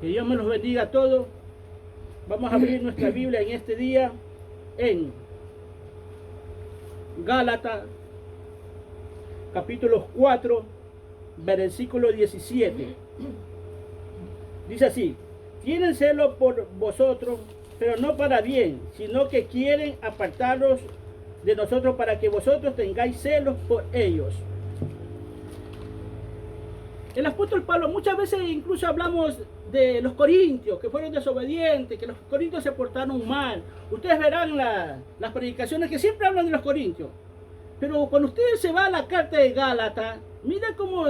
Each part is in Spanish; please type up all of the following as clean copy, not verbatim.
Que Dios me los bendiga a todos. Vamos a abrir nuestra Biblia en este día en Gálatas, capítulo 4, versículo 17. Dice así: tienen celo por vosotros, pero no para bien, sino que quieren apartaros de nosotros para que vosotros tengáis celos por ellos. El apóstol Pablo, muchas veces incluso hablamos de los corintios, que fueron desobedientes, que los corintios se portaron mal. Ustedes verán las predicaciones que siempre hablan de los corintios. Pero cuando ustedes se van a la carta de Gálatas, mira cómo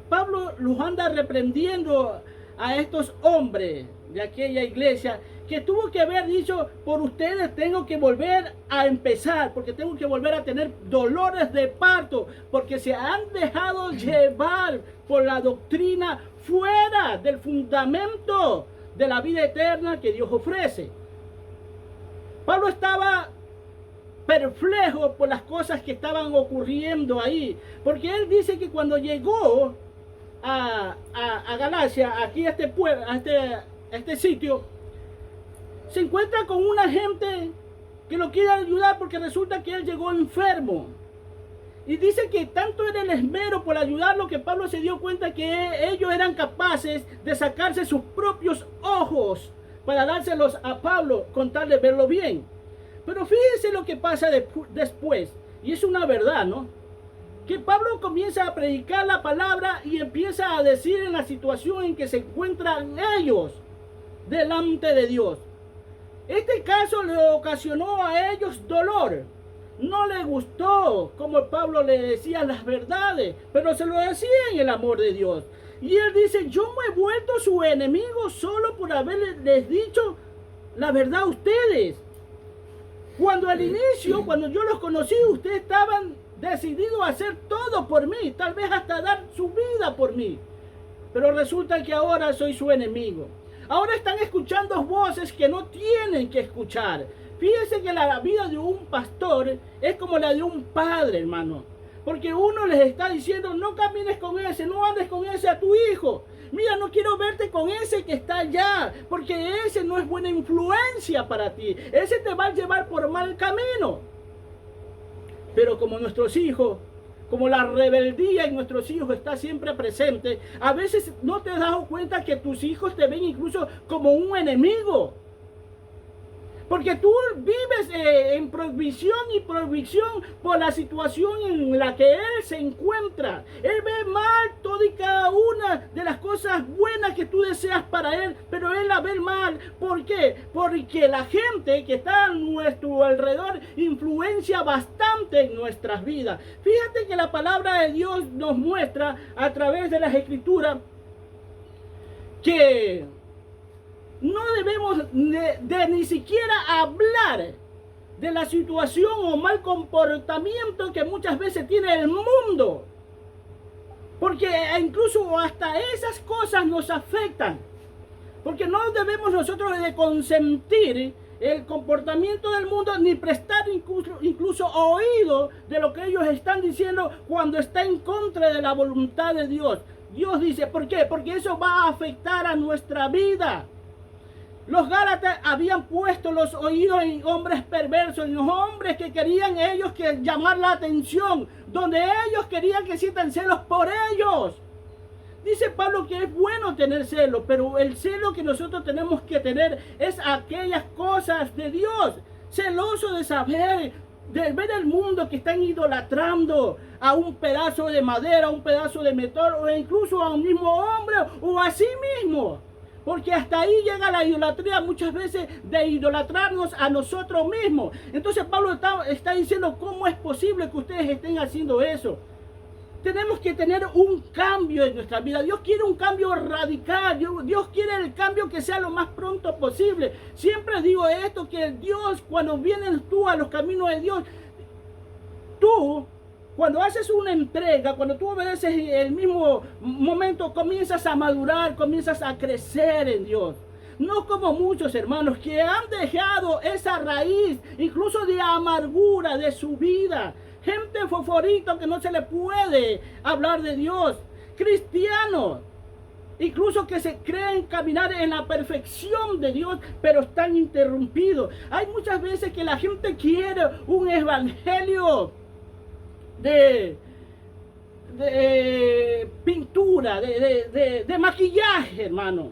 Pablo los anda reprendiendo a estos hombres de aquella iglesia, que tuvo que haber dicho: por ustedes tengo que volver a empezar, porque tengo que volver a tener dolores de parto, porque se han dejado llevar por la doctrina fuera del fundamento de la vida eterna que Dios ofrece. Pablo estaba perplejo por las cosas que estaban ocurriendo ahí, porque él dice que cuando llegó a Galacia, aquí a este pueblo, a este sitio, se encuentra con una gente que lo quiere ayudar, porque resulta que él llegó enfermo. Y dice que tanto era el esmero por ayudarlo que Pablo se dio cuenta que ellos eran capaces de sacarse sus propios ojos para dárselos a Pablo con tal de verlo bien. Pero fíjense lo que pasa después, y es una verdad, ¿no? Que Pablo comienza a predicar la palabra y empieza a decir en la situación en que se encuentran ellos delante de Dios. Este caso le ocasionó a ellos dolor. No le gustó como Pablo le decía las verdades, pero se lo decía en el amor de Dios. Y él dice: yo me he vuelto su enemigo solo por haberles dicho la verdad a ustedes. Cuando al inicio, cuando yo los conocí, ustedes estaban decididos a hacer todo por mí, tal vez hasta dar su vida por mí. Pero resulta que ahora soy su enemigo. Ahora están escuchando voces que no tienen que escuchar. Fíjense que la vida de un pastor es como la de un padre, hermano. Porque uno les está diciendo: no camines con ese, no andes con ese a tu hijo. Mira, no quiero verte con ese que está allá, porque ese no es buena influencia para ti. Ese te va a llevar por mal camino. Pero como nuestros hijos, como la rebeldía en nuestros hijos está siempre presente, a veces no te has dado cuenta que tus hijos te ven incluso como un enemigo. Porque tú vives en provisión y provisión por la situación en la que él se encuentra. Él ve mal toda y cada una de las cosas buenas que tú deseas para él, pero él la ve mal. ¿Por qué? Porque la gente que está a nuestro alrededor influencia bastante en nuestras vidas. Fíjate que la palabra de Dios nos muestra a través de las Escrituras que no debemos de ni siquiera hablar de la situación o mal comportamiento que muchas veces tiene el mundo. Porque incluso hasta esas cosas nos afectan. Porque no debemos nosotros de consentir el comportamiento del mundo, ni prestar incluso oído de lo que ellos están diciendo cuando está en contra de la voluntad de Dios. Dios dice: ¿por qué? Porque eso va a afectar a nuestra vida. Los Gálatas habían puesto los oídos en hombres perversos, en los hombres que querían ellos que llamar la atención, donde ellos querían que sientan celos por ellos. Dice Pablo que es bueno tener celo, pero el celo que nosotros tenemos que tener es aquellas cosas de Dios. Celoso de saber, de ver el mundo que están idolatrando a un pedazo de madera, a un pedazo de metal, o incluso a un mismo hombre o a sí mismo. Porque hasta ahí llega la idolatría muchas veces, de idolatrarnos a nosotros mismos. Entonces Pablo está diciendo: ¿cómo es posible que ustedes estén haciendo eso? Tenemos que tener un cambio en nuestra vida. Dios quiere un cambio radical. Dios quiere el cambio que sea lo más pronto posible. Siempre digo esto, que Dios, cuando vienes tú a los caminos de Dios, tú, cuando haces una entrega, cuando tú obedeces en el mismo momento, comienzas a madurar, comienzas a crecer en Dios. No como muchos hermanos que han dejado esa raíz, incluso de amargura de su vida. Gente foforito que no se le puede hablar de Dios. Cristianos incluso que se creen caminar en la perfección de Dios, pero están interrumpidos. Hay muchas veces que la gente quiere un evangelio de pintura, de maquillaje, hermano.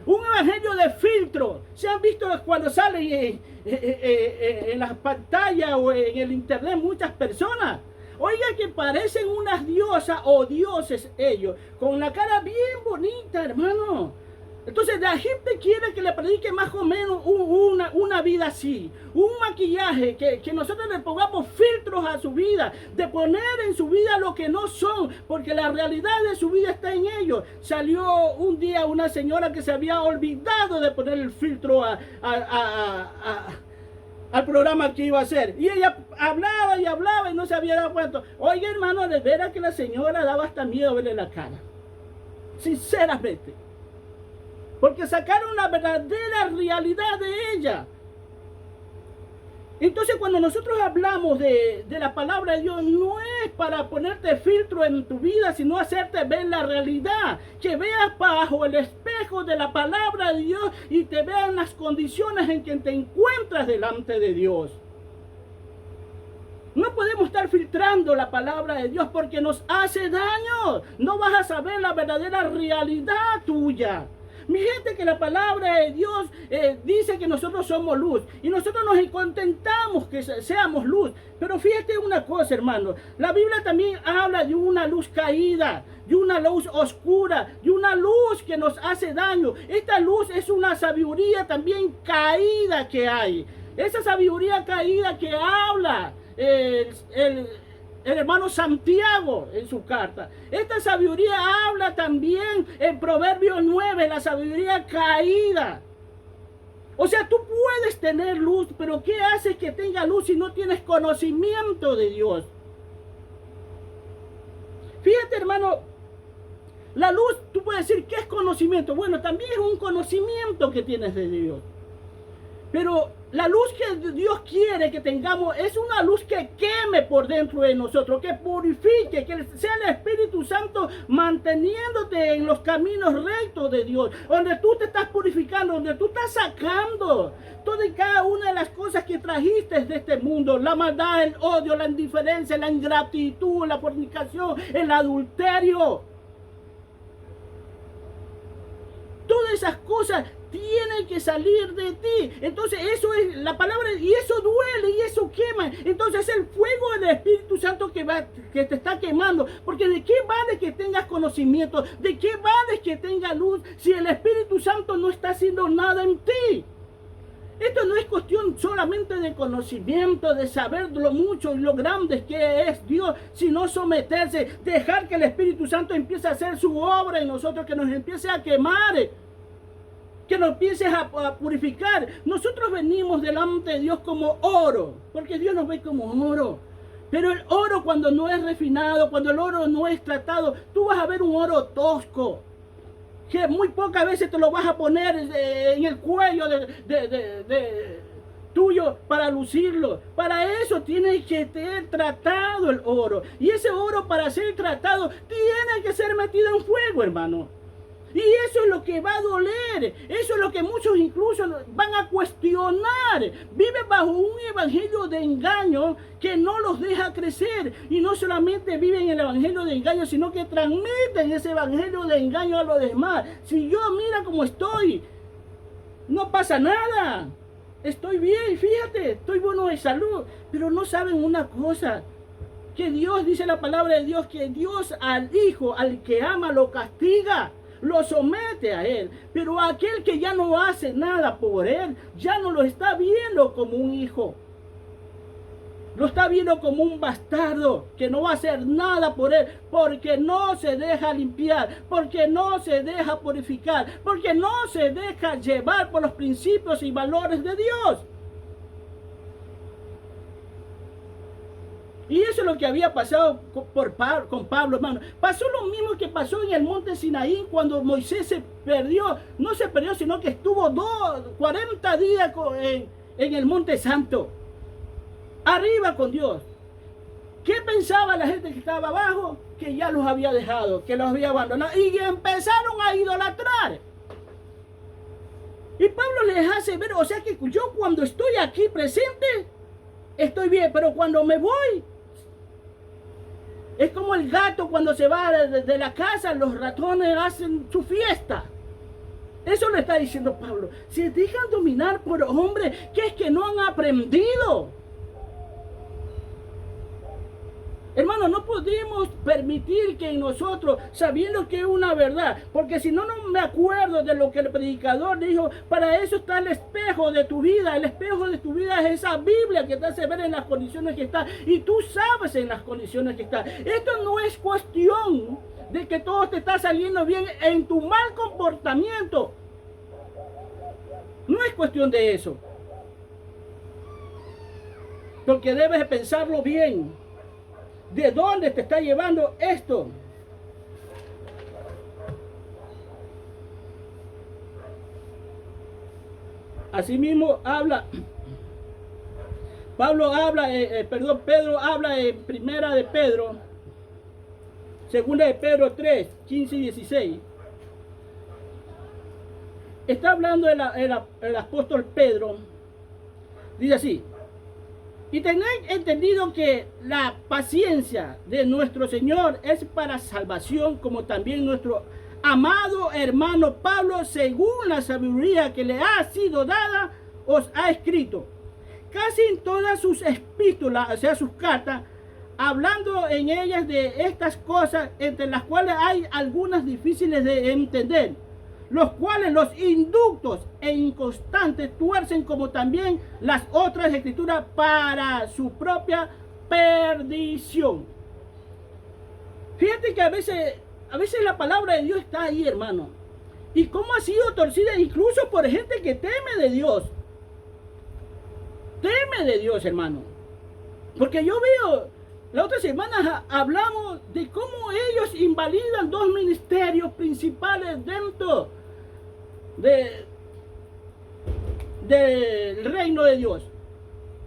Un evangelio de filtro. ¿Se han visto cuando salen en las pantallas o en el internet muchas personas? Oiga, que parecen unas diosas o dioses ellos, con la cara bien bonita, hermano. Entonces la gente quiere que le predique más o menos una vida así, un maquillaje, que nosotros le pongamos filtros a su vida, de poner en su vida lo que no son, porque la realidad de su vida está en ellos. Salió un día una señora que se había olvidado de poner el filtro al programa que iba a hacer. Y ella hablaba y no se había dado cuenta. Oye, hermano, de veras que la señora daba hasta miedo verle la cara. Sinceramente. Porque sacaron la verdadera realidad de ella. Entonces, cuando nosotros hablamos de la palabra de Dios, no es para ponerte filtro en tu vida, sino hacerte ver la realidad. Que veas bajo el espejo de la palabra de Dios y te vean las condiciones en que te encuentras delante de Dios. No podemos estar filtrando la palabra de Dios porque nos hace daño. No vas a saber la verdadera realidad tuya. Mi gente, que la palabra de Dios dice que nosotros somos luz y nosotros nos contentamos que seamos luz. Pero fíjate una cosa, hermano, la Biblia también habla de una luz caída, de una luz oscura, de una luz que nos hace daño. Esta luz es una sabiduría también caída que hay. Esa sabiduría caída que habla el hermano Santiago en su carta. Esta sabiduría habla también en Proverbios 9, la sabiduría caída. O sea, tú puedes tener luz, pero ¿qué hace que tenga luz si no tienes conocimiento de Dios? Fíjate, hermano, la luz, tú puedes decir, ¿qué es conocimiento? Bueno, también es un conocimiento que tienes de Dios. Pero la luz que Dios quiere que tengamos es una luz que queme por dentro de nosotros, que purifique, que sea el Espíritu Santo manteniéndote en los caminos rectos de Dios, donde tú te estás purificando, donde tú estás sacando toda y cada una de las cosas que trajiste de este mundo, la maldad, el odio, la indiferencia, la ingratitud, la fornicación, el adulterio. Todas esas cosas tienen que salir de ti. Entonces eso es la palabra, y eso duele y eso quema. Entonces es el fuego del Espíritu Santo que te está quemando. Porque ¿de qué vale que tengas conocimiento? ¿De qué vale que tengas luz si el Espíritu Santo no está haciendo nada en ti? Esto no es cuestión solamente de conocimiento, de saber lo mucho y lo grande que es Dios, sino someterse, dejar que el Espíritu Santo empiece a hacer su obra en nosotros, que nos empiece a quemar, que nos empiece a purificar. Nosotros venimos delante de Dios como oro, porque Dios nos ve como oro. Pero el oro, cuando no es refinado, cuando el oro no es tratado, tú vas a ver un oro tosco, que muy pocas veces te lo vas a poner en el cuello tuyo para lucirlo. Para eso tiene que ser tratado el oro. Y ese oro, para ser tratado, tiene que ser metido en fuego, hermano. Y eso es lo que va a doler. Eso es lo que muchos incluso van a cuestionar. Viven bajo un evangelio de engaño que no los deja crecer. Y no solamente viven el evangelio de engaño, sino que transmiten ese evangelio de engaño a los demás. Si yo mira cómo estoy, no pasa nada. Estoy bien, fíjate, estoy bueno de salud. Pero no saben una cosa, que Dios, dice la palabra de Dios, que Dios al hijo, al que ama, lo castiga, lo somete a él. Pero aquel que ya no hace nada por él, ya no lo está viendo como un hijo. Lo está viendo como un bastardo que no va a hacer nada por él, porque no se deja limpiar, porque no se deja purificar, porque no se deja llevar por los principios y valores de Dios. Y eso es lo que había pasado con Pablo, hermano. Pasó lo mismo que pasó en el monte Sinaí cuando Moisés se perdió. No se perdió, sino que estuvo 40 días en el monte santo, arriba con Dios. ¿Qué pensaba la gente que estaba abajo? Que ya los había dejado, que los había abandonado y empezaron a idolatrar. Y Pablo les hace ver, o sea que yo cuando estoy aquí presente, estoy bien, pero cuando me voy, es como el gato cuando se va de la casa, los ratones hacen su fiesta. Eso le está diciendo Pablo. Se dejan dominar por hombres que es que no han aprendido. Hermano, no podemos permitir que en nosotros, sabiendo que es una verdad, porque si no, no me acuerdo de lo que el predicador dijo, para eso está el espejo de tu vida. El espejo de tu vida es esa Biblia que te hace ver en las condiciones que está, y tú sabes en las condiciones que está. Esto no es cuestión de que todo te está saliendo bien en tu mal comportamiento. No es cuestión de eso. Porque debes de pensarlo bien. ¿De dónde te está llevando esto? Asimismo habla, Pedro habla en primera de Pedro, segunda de Pedro 3, 15 y 16. Está hablando el apóstol Pedro, dice así: y tened entendido que la paciencia de nuestro Señor es para salvación, como también nuestro amado hermano Pablo, según la sabiduría que le ha sido dada, os ha escrito. Casi en todas sus epístolas, o sea, sus cartas, hablando en ellas de estas cosas, entre las cuales hay algunas difíciles de entender, los cuales los inductos e inconstantes tuercen, como también las otras escrituras, para su propia perdición. Fíjate que a veces la palabra de Dios está ahí, hermano, y cómo ha sido torcida incluso por gente que teme de Dios. Teme de Dios, hermano. Porque yo veo, la otra semana hablamos de cómo ellos invalidan dos ministerios principales dentro del reino de Dios.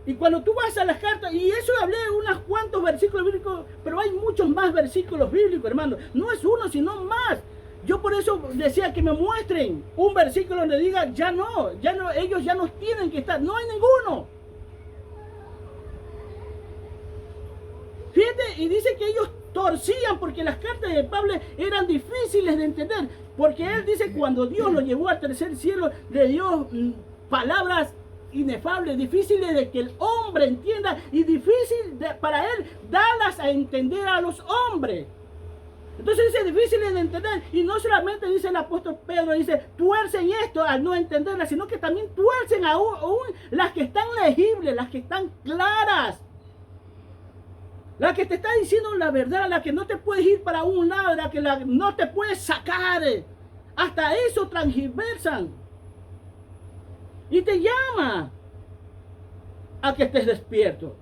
Y cuando tú vas a las cartas, y eso hablé de unos cuantos versículos bíblicos, pero hay muchos más versículos bíblicos, hermano. No es uno, sino más. Yo por eso decía que me muestren un versículo donde diga, ya no, ellos ya no tienen que estar. No hay ninguno. Fíjate, y dice que ellos torcían porque las cartas de Pablo eran difíciles de entender. Porque él dice, cuando Dios lo llevó al tercer cielo, le dio palabras inefables, difíciles de que el hombre entienda, y difícil para él darlas a entender a los hombres. Entonces dice difíciles de entender, y no solamente dice el apóstol Pedro, dice tuercen esto al no entenderlas, sino que también tuercen aún las que están legibles, las que están claras. La que te está diciendo la verdad, la que no te puedes ir para un lado, la que no te puedes sacar. Hasta eso transgiversan. Y te llama a que estés despierto.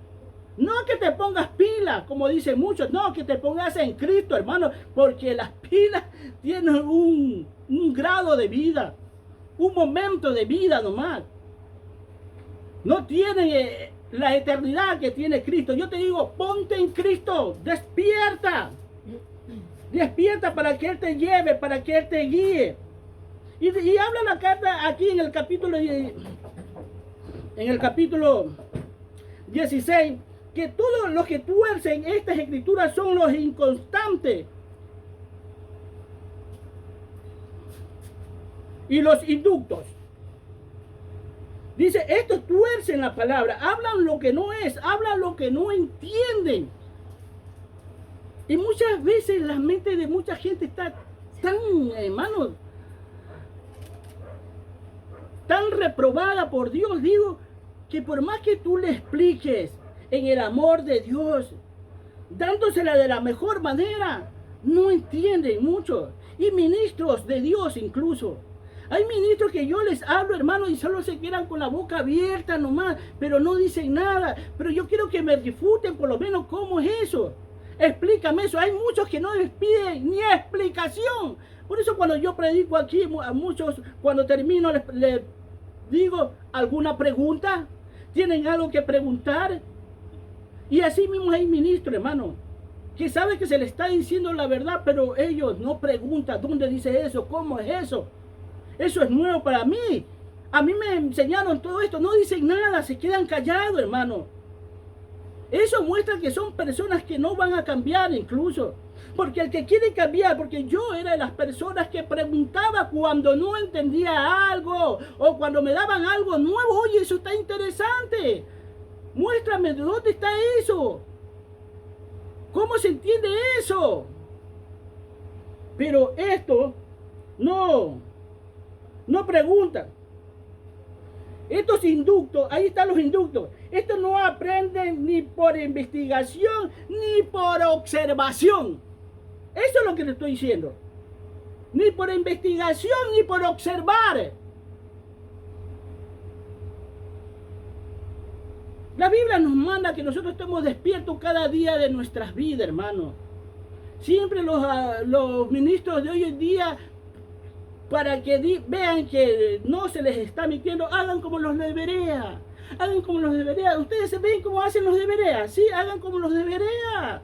No que te pongas pilas, como dicen muchos. No, que te pongas en Cristo, hermano. Porque las pilas tienen un grado de vida. Un momento de vida nomás. No tienen la eternidad que tiene Cristo. Yo te digo, ponte en Cristo, despierta. Despierta para que Él te lleve, para que Él te guíe. Y habla la carta aquí en el capítulo 16, que todos los que tuercen estas escrituras son los inconstantes y los inductos. Dice, estos tuercen la palabra, hablan lo que no es, hablan lo que no entienden. Y muchas veces la mente de mucha gente está tan, hermanos, tan reprobada por Dios, digo, que por más que tú le expliques en el amor de Dios, dándosela de la mejor manera, no entienden mucho. Y ministros de Dios incluso. Hay ministros que yo les hablo, hermano, y solo se quedan con la boca abierta nomás, pero no dicen nada. Pero yo quiero que me refuten por lo menos cómo es eso. Explícame eso. Hay muchos que no les piden ni explicación. Por eso cuando yo predico aquí, a muchos, cuando termino, les digo, ¿alguna pregunta? ¿Tienen algo que preguntar? Y así mismo hay ministros, hermano, que sabe que se le está diciendo la verdad, pero ellos no preguntan dónde dice eso, cómo es eso. Eso es nuevo para mí. A mí me enseñaron todo esto, no dicen nada, se quedan callados, hermano. Eso muestra que son personas que no van a cambiar incluso. Porque el que quiere cambiar, porque yo era de las personas que preguntaba cuando no entendía algo o cuando me daban algo nuevo. Oye, eso está interesante. Muéstrame de dónde está eso. ¿Cómo se entiende eso? Pero esto no preguntan. Estos inductos, ahí están los inductos. Estos no aprenden ni por investigación ni por observación. Eso es lo que te estoy diciendo. Ni por investigación ni por observar. La Biblia nos manda que nosotros estemos despiertos cada día de nuestras vidas, hermano. Siempre los ministros de hoy en día, para que vean que no se les está mintiendo, hagan como los de Berea. Hagan como los de Berea. Ustedes se ven cómo hacen los de Berea. Sí, hagan como los de Berea.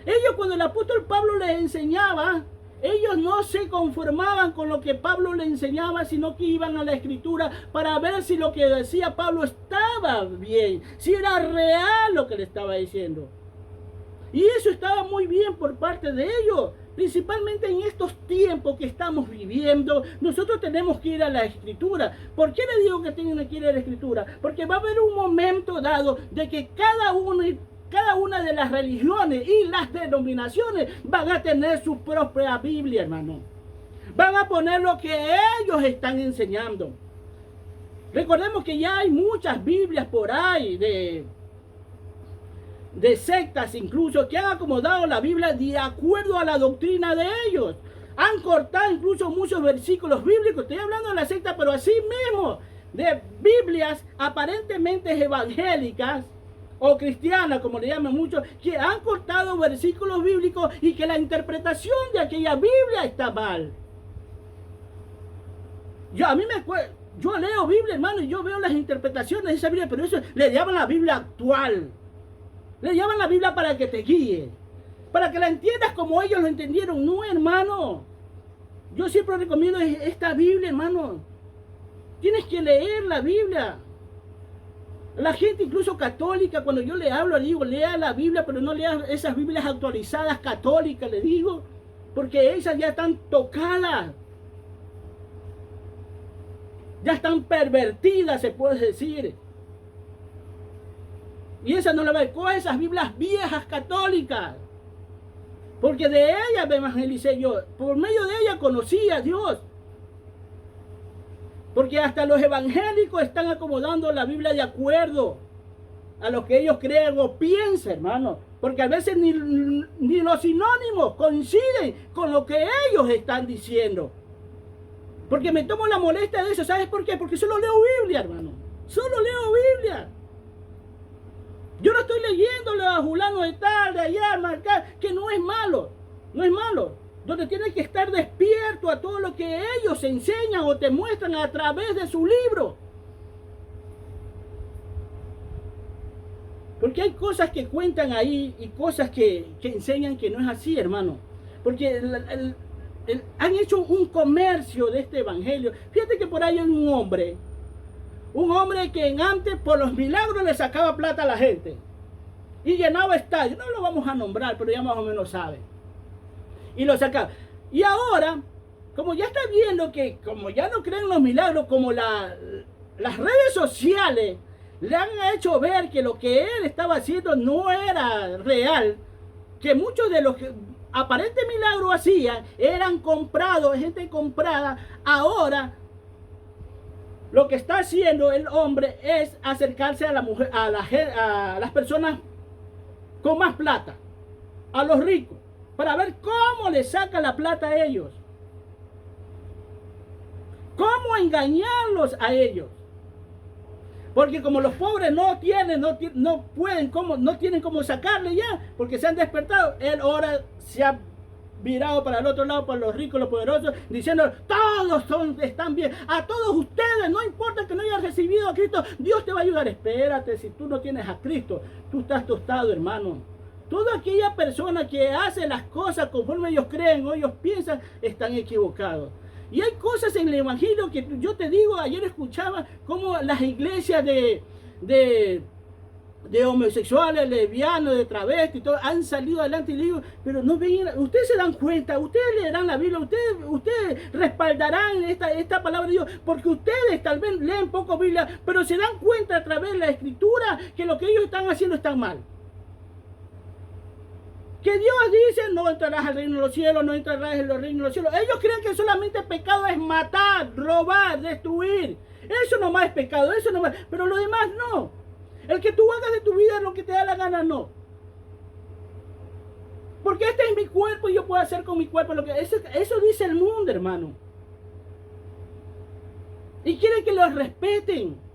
Ellos, cuando el apóstol Pablo les enseñaba, ellos no se conformaban con lo que Pablo les enseñaba, sino que iban a la escritura para ver si lo que decía Pablo estaba bien, si era real lo que le estaba diciendo. Y eso estaba muy bien por parte de ellos. Principalmente en estos tiempos que estamos viviendo, nosotros tenemos que ir a la escritura. ¿Por qué le digo que tienen que ir a la escritura? Porque va a haber un momento dado de que cada una de las religiones y las denominaciones van a tener su propia Biblia, hermano. Van a poner lo que ellos están enseñando. Recordemos que ya hay muchas Biblias por ahí de sectas incluso, que han acomodado la Biblia de acuerdo a la doctrina de ellos. Han cortado incluso muchos versículos bíblicos. Estoy hablando de la secta, pero así mismo de Biblias aparentemente evangélicas o cristianas, como le llaman muchos, que han cortado versículos bíblicos y que la interpretación de aquella Biblia está mal. Yo leo Biblia, hermano, y yo veo las interpretaciones de esa Biblia, pero eso le llaman la Biblia actual. Le llaman la Biblia para que te guíe, para que la entiendas como ellos lo entendieron. No, hermano. Yo siempre recomiendo esta Biblia, hermano. Tienes que leer la Biblia. La gente incluso católica, cuando yo le hablo, le digo, lea la Biblia, pero no lea esas Biblias actualizadas católicas, le digo, porque esas ya están tocadas. Ya están pervertidas, se puede decir. Y esa no la ve. Coge esas Biblias viejas católicas. Porque de ella me evangelicé yo. Por medio de ella conocí a Dios. Porque hasta los evangélicos están acomodando la Biblia de acuerdo a lo que ellos creen o piensan, hermano. Porque a veces ni los sinónimos coinciden con lo que ellos están diciendo. Porque me tomo la molestia de eso. ¿Sabes por qué? Porque solo leo Biblia, hermano. Solo leo Biblia. Yo no estoy leyéndole a fulano de tal, de allá, marcar, que no es malo. No es malo. Donde tienes que estar despierto a todo lo que ellos enseñan o te muestran a través de su libro. Porque hay cosas que cuentan ahí y cosas que enseñan que no es así, hermano. Porque han hecho un comercio de este evangelio. Fíjate que por ahí hay un hombre que antes por los milagros le sacaba plata a la gente y llenaba estadios. No lo vamos a nombrar, pero ya más o menos sabe. Y lo sacaba. Y ahora, como ya está viendo que como ya no creen los milagros, como las redes sociales le han hecho ver que lo que él estaba haciendo no era real, que muchos de los que aparentes milagros hacían eran comprados, gente comprada. Ahora lo que está haciendo el hombre es acercarse a la mujer, a las personas con más plata, a los ricos, para ver cómo le saca la plata a ellos, cómo engañarlos a ellos. Porque como los pobres no tienen cómo sacarle ya, porque se han despertado, él ahora se ha virado para el otro lado, para los ricos, los poderosos, diciendo, todos están bien, a todos ustedes, no importa que no hayas recibido a Cristo, Dios te va a ayudar. Espérate, si tú no tienes a Cristo, tú estás tostado, hermano. Toda aquella persona que hace las cosas conforme ellos creen o ellos piensan, están equivocados. Y hay cosas en el Evangelio que yo te digo, ayer escuchaba como las iglesias de homosexuales, lesbianos, de travestis, todo, han salido adelante y le digo, pero no ven, ustedes se dan cuenta, ustedes leerán la Biblia, ustedes respaldarán esta palabra de Dios, porque ustedes tal vez leen poco Biblia, pero se dan cuenta a través de la Escritura que lo que ellos están haciendo está mal. Que Dios dice, no entrarás al reino de los cielos, no entrarás en los reinos de los cielos. Ellos creen que solamente pecado es matar, robar, destruir. Eso nomás es pecado, eso nomás. Pero lo demás no. El que tú hagas de tu vida lo que te da la gana, no. Porque este es mi cuerpo y yo puedo hacer con mi cuerpo lo que... Eso dice el mundo, hermano. Y quieren que los respeten.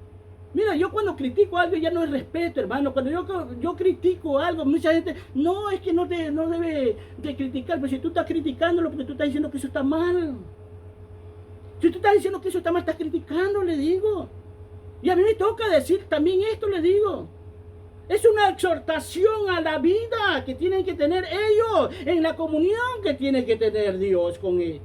Mira, yo cuando critico algo ya no es respeto, hermano. Cuando yo critico algo, mucha gente, no, es que no debe de criticar. Pero si tú estás criticándolo porque tú estás diciendo que eso está mal. Si tú estás diciendo que eso está mal, estás criticando, le digo. Y a mí me toca decir también esto, le digo. Es una exhortación a la vida que tienen que tener ellos, en la comunión que tiene que tener Dios con él.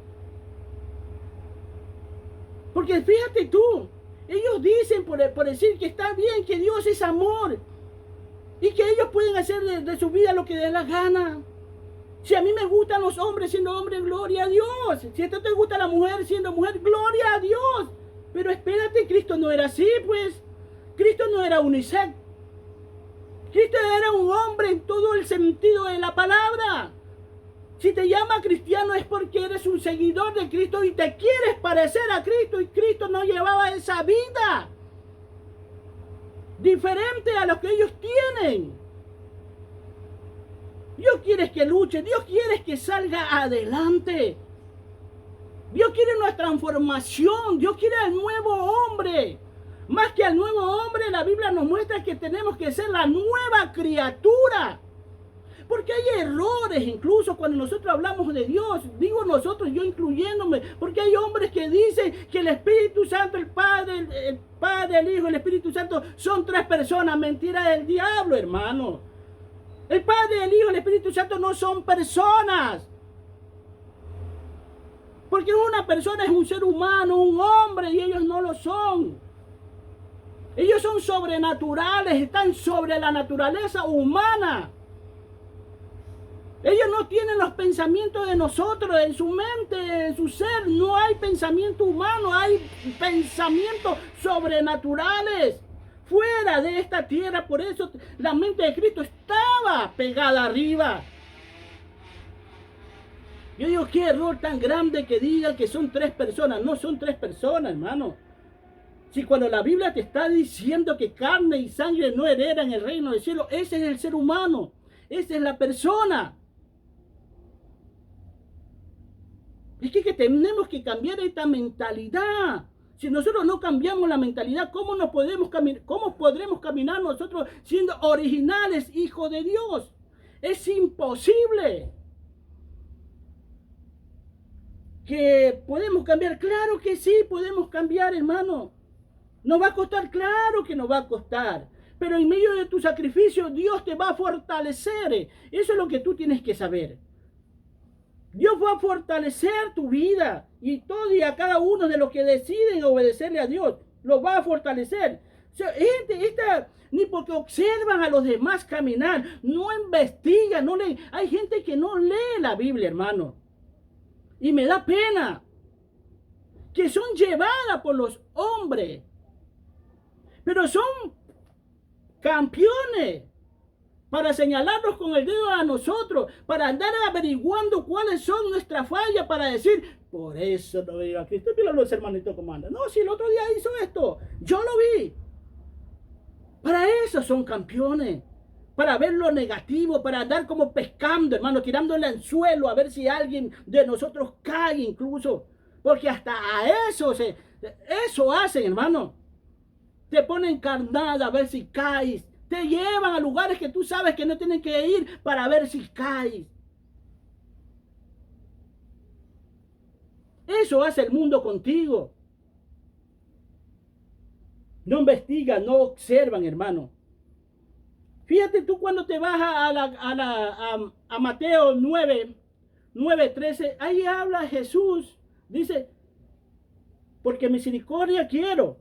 Porque fíjate tú, ellos dicen por decir que está bien, que Dios es amor y que ellos pueden hacer de su vida lo que les dé la gana. Si a mí me gustan los hombres siendo hombres, gloria a Dios. Si a ti te gusta la mujer siendo mujer, gloria a Dios. Pero espérate, Cristo no era así, pues. Cristo no era unisex. Cristo era un hombre en todo el sentido de la palabra. Si te llama cristiano es porque eres un seguidor de Cristo y te quieres parecer a Cristo, y Cristo no llevaba esa vida diferente a lo que ellos tienen. Dios quiere que luche, Dios quiere que salga adelante. Dios quiere una transformación, Dios quiere al nuevo hombre. Más que al nuevo hombre, la Biblia nos muestra que tenemos que ser la nueva criatura. Porque hay errores, incluso cuando nosotros hablamos de Dios, digo nosotros, yo incluyéndome, porque hay hombres que dicen que el Espíritu Santo, el Padre, el Hijo, el Espíritu Santo son tres personas. Mentira del diablo, hermano. El Padre, el Hijo, el Espíritu Santo no son personas. Porque una persona es un ser humano, un hombre, y ellos no lo son. Ellos son sobrenaturales, están sobre la naturaleza humana. Ellos no tienen los pensamientos de nosotros, en su mente, en su ser. No hay pensamiento humano, hay pensamientos sobrenaturales fuera de esta tierra. Por eso la mente de Cristo estaba pegada arriba. Yo digo, qué error tan grande que digan que son tres personas. No son tres personas, hermano. Si cuando la Biblia te está diciendo que carne y sangre no heredan el reino del cielo, ese es el ser humano. Esa es la persona. Es que tenemos que cambiar esta mentalidad. Si nosotros no cambiamos la mentalidad, ¿cómo podremos caminar nosotros siendo originales hijos de Dios? Es imposible. ¿Que podemos cambiar? Claro que sí, podemos cambiar, hermano. ¿Nos va a costar? Claro que nos va a costar. Pero en medio de tu sacrificio, Dios te va a fortalecer. Eso es lo que tú tienes que saber. Dios va a fortalecer tu vida, y todo y a cada uno de los que deciden obedecerle a Dios, lo va a fortalecer. O sea, ni porque observan a los demás caminar, no investigan, no leen. Hay gente que no lee la Biblia, hermano. Y me da pena que son llevadas por los hombres, pero son campeones para señalarnos con el dedo a nosotros, para andar averiguando cuáles son nuestras fallas, para decir, por eso no veo a Cristo. Mira los hermanitos como andan. No, si el otro día hizo esto, yo lo vi. Para eso son campeones, para ver lo negativo, para andar como pescando, hermano, tirando el anzuelo a ver si alguien de nosotros cae incluso. Porque hasta a eso hacen, hermano. Te ponen carnada a ver si caes. Te llevan a lugares que tú sabes que no tienen que ir para ver si caes. Eso hace el mundo contigo. No investigan, no observan, hermano. Fíjate tú cuando te vas a Mateo 9:13, ahí habla Jesús. Dice, porque misericordia quiero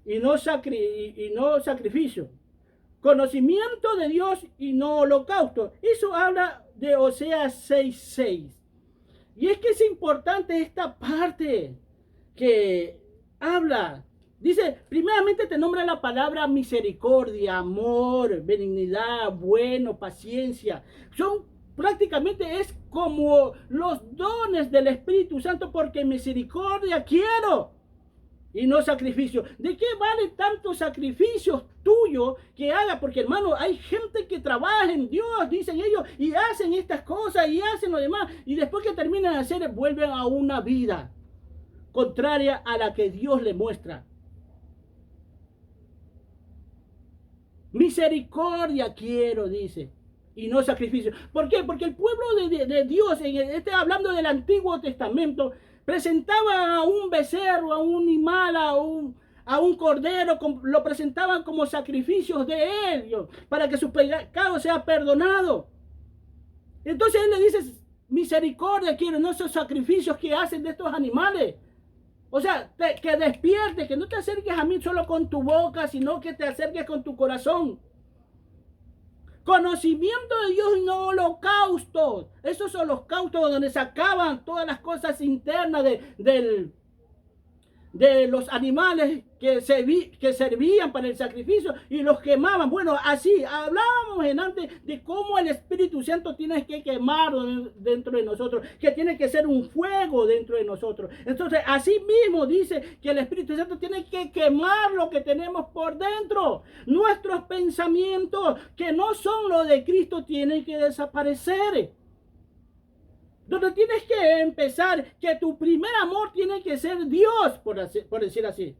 y no sacrificio. Conocimiento de Dios y no holocausto. Eso habla de Oseas 6:6. Y es que es importante esta parte que habla. Dice, primeramente te nombra la palabra misericordia, amor, benignidad, bueno, paciencia. Son prácticamente es como los dones del Espíritu Santo, porque misericordia quiero y no sacrificio. ¿De qué vale tantos sacrificios tuyos que haga? Porque, hermano, hay gente que trabaja en Dios, dicen ellos, y hacen estas cosas y hacen lo demás, y después que terminan de hacer, vuelven a una vida contraria a la que Dios le muestra. Misericordia quiero, dice, y no sacrificio. ¿Por qué? Porque el pueblo de Dios, hablando del Antiguo Testamento, presentaba a un becerro, a un animal, a un cordero, lo presentaban como sacrificios de ellos, para que su pecado sea perdonado. Entonces él le dice, misericordia quiero, no esos sacrificios que hacen de estos animales. O sea, que despiertes, que no te acerques a mí solo con tu boca, sino que te acerques con tu corazón. Conocimiento de Dios y no holocaustos. Esos holocaustos donde sacaban todas las cosas internas de los animales que servían para el sacrificio y los quemaban. Bueno, así hablábamos antes de cómo el Espíritu Santo tiene que quemar dentro de nosotros, que tiene que ser un fuego dentro de nosotros. Entonces, así mismo dice que el Espíritu Santo tiene que quemar lo que tenemos por dentro. Nuestros pensamientos que no son los de Cristo tienen que desaparecer. Donde tienes que empezar, que tu primer amor tiene que ser Dios, por decir así.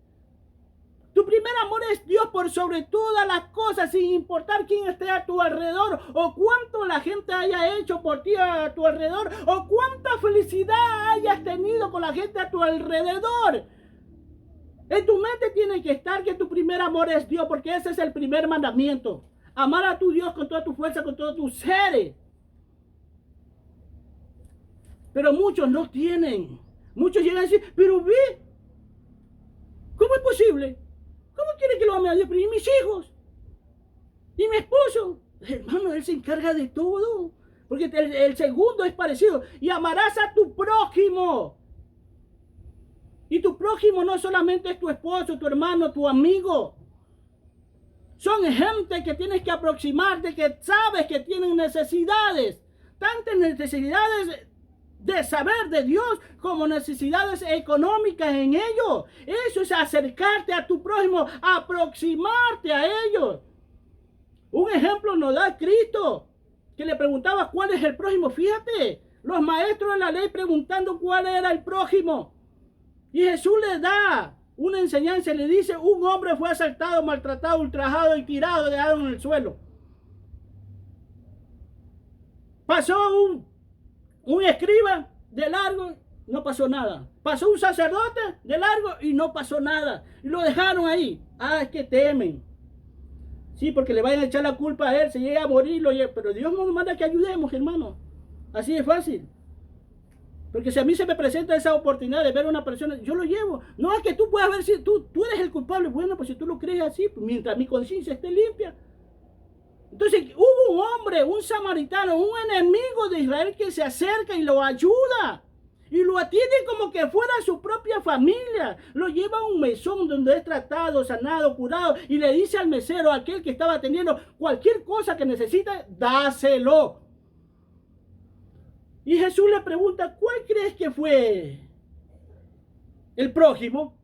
Tu primer amor es Dios por sobre todas las cosas, sin importar quién esté a tu alrededor, o cuánto la gente haya hecho por ti a tu alrededor, o cuánta felicidad hayas tenido con la gente a tu alrededor. En tu mente tiene que estar que tu primer amor es Dios, porque ese es el primer mandamiento. Amar a tu Dios con toda tu fuerza, con todo tu ser. Pero muchos no tienen. Muchos llegan a decir, pero ve, ¿cómo es posible? ¿Cómo quiere que lo ame a Dios? Pero ¿y mis hijos? ¿Y mi esposo? Hermano, Él se encarga de todo. Porque el segundo es parecido. Y amarás a tu prójimo. Y tu prójimo no solamente es tu esposo, tu hermano, tu amigo. Son gente que tienes que aproximarte, que sabes que tienen necesidades. Tantas necesidades de saber de Dios como necesidades económicas en ellos. Eso es acercarte a tu prójimo, aproximarte a ellos. Un ejemplo nos da Cristo, que le preguntaba cuál es el prójimo. Fíjate, los maestros de la ley preguntando cuál era el prójimo. Y Jesús le da una enseñanza, le dice, un hombre fue asaltado, maltratado, ultrajado y tirado en el suelo. Pasó un escriba de largo, no pasó nada. Pasó un sacerdote de largo y no pasó nada. Y lo dejaron ahí. Ah, es que temen. Sí, porque le vayan a echar la culpa a él, se llega a morir, pero Dios nos manda que ayudemos, hermano. Así es fácil. Porque si a mí se me presenta esa oportunidad de ver a una persona, yo lo llevo. No es que tú puedas ver si tú eres el culpable. Bueno, pues si tú lo crees así, pues mientras mi conciencia esté limpia. Entonces hubo un hombre, un samaritano, un enemigo de Israel que se acerca y lo ayuda. Y lo atiende como que fuera su propia familia. Lo lleva a un mesón donde es tratado, sanado, curado. Y le dice al mesero, aquel que estaba atendiendo, cualquier cosa que necesite, dáselo. Y Jesús le pregunta, ¿cuál crees que fue el prójimo?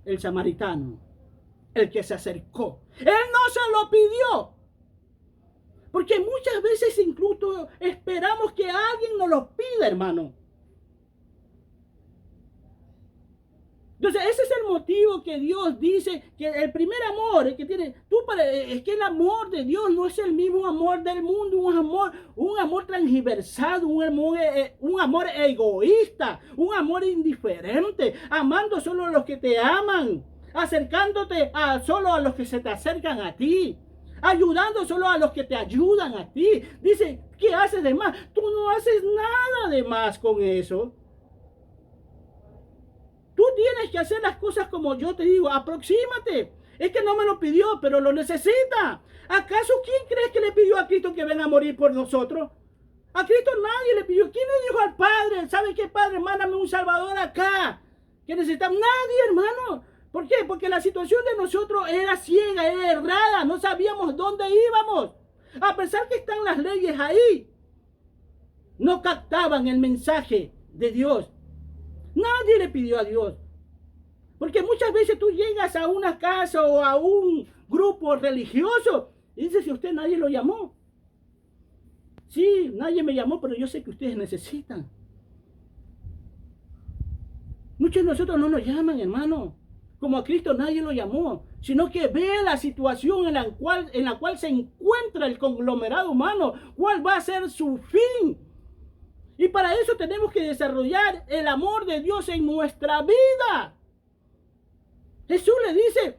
El samaritano, el que se acercó. Él no se lo pidió. Porque muchas veces incluso esperamos que alguien nos lo pida, hermano. Entonces, ese es el motivo que Dios dice que el primer amor que tiene, es que el amor de Dios no es el mismo amor del mundo, un amor transversado, un amor egoísta, un amor indiferente, amando solo a los que te aman, acercándote solo a los que se te acercan a ti, ayudando solo a los que te ayudan a ti. Dice, ¿qué haces de más? Tú no haces nada de más con eso. Tú tienes que hacer las cosas como yo te digo, aproxímate. Es que no me lo pidió, pero lo necesita. ¿Acaso quién crees que le pidió a Cristo que venga a morir por nosotros? A Cristo nadie le pidió. ¿Quién le dijo al Padre? ¿Sabe qué, Padre? Mándame un Salvador acá. ¿Que necesitamos? Nadie, hermano. ¿Por qué? Porque la situación de nosotros era ciega, era errada. No sabíamos dónde íbamos. A pesar que están las leyes ahí, no captaban el mensaje de Dios. Nadie le pidió a Dios. Porque muchas veces tú llegas a una casa o a un grupo religioso y dices, si usted nadie lo llamó. Sí, nadie me llamó, pero yo sé que ustedes necesitan. Muchos de nosotros no nos llaman, hermano. Como a Cristo nadie lo llamó, sino que ve la situación en la cual se encuentra el conglomerado humano. ¿Cuál va a ser su fin? Y para eso tenemos que desarrollar el amor de Dios en nuestra vida. Jesús le dice,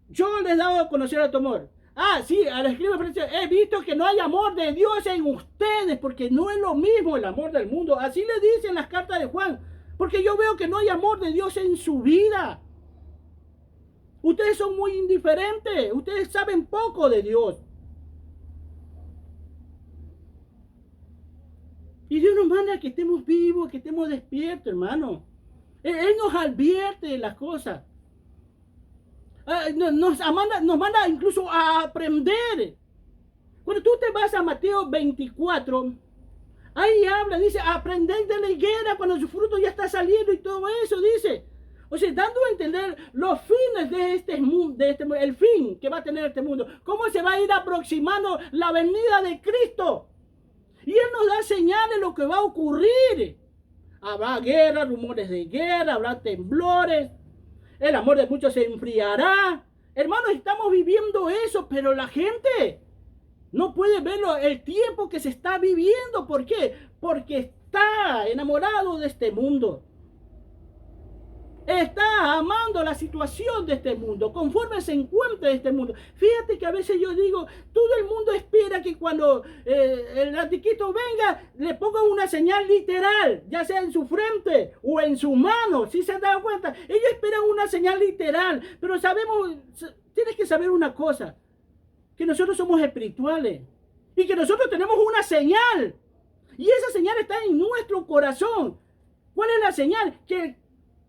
yo les he dado a conocer a tu amor. Ah, sí, al escriba he visto que no hay amor de Dios en ustedes, porque no es lo mismo el amor del mundo. Así le dice en las cartas de Juan, porque yo veo que no hay amor de Dios en su vida. Ustedes son muy indiferentes, ustedes saben poco de Dios. Y Dios nos manda que estemos vivos, que estemos despiertos, hermano. Él nos advierte de las cosas. Nos manda incluso a aprender. Cuando tú te vas a Mateo 24, ahí habla, dice, aprended de la higuera cuando su fruto ya está saliendo y todo eso, dice. O sea, dando a entender los fines de este mundo, el fin que va a tener este mundo. Cómo se va a ir aproximando la venida de Cristo. Y Él nos da señales de lo que va a ocurrir. Habrá guerra, rumores de guerra, habrá temblores. El amor de muchos se enfriará. Hermanos, estamos viviendo eso, pero la gente no puede verlo el tiempo que se está viviendo. ¿Por qué? Porque está enamorado de este mundo. Está amando la situación de este mundo, conforme se encuentra en este mundo. Fíjate que a veces yo digo, todo el mundo espera que cuando el anticristo venga, le ponga una señal literal, ya sea en su frente o en su mano, si se han dado cuenta. Ellos esperan una señal literal, pero tienes que saber una cosa, que nosotros somos espirituales y que nosotros tenemos una señal. Y esa señal está en nuestro corazón. ¿Cuál es la señal?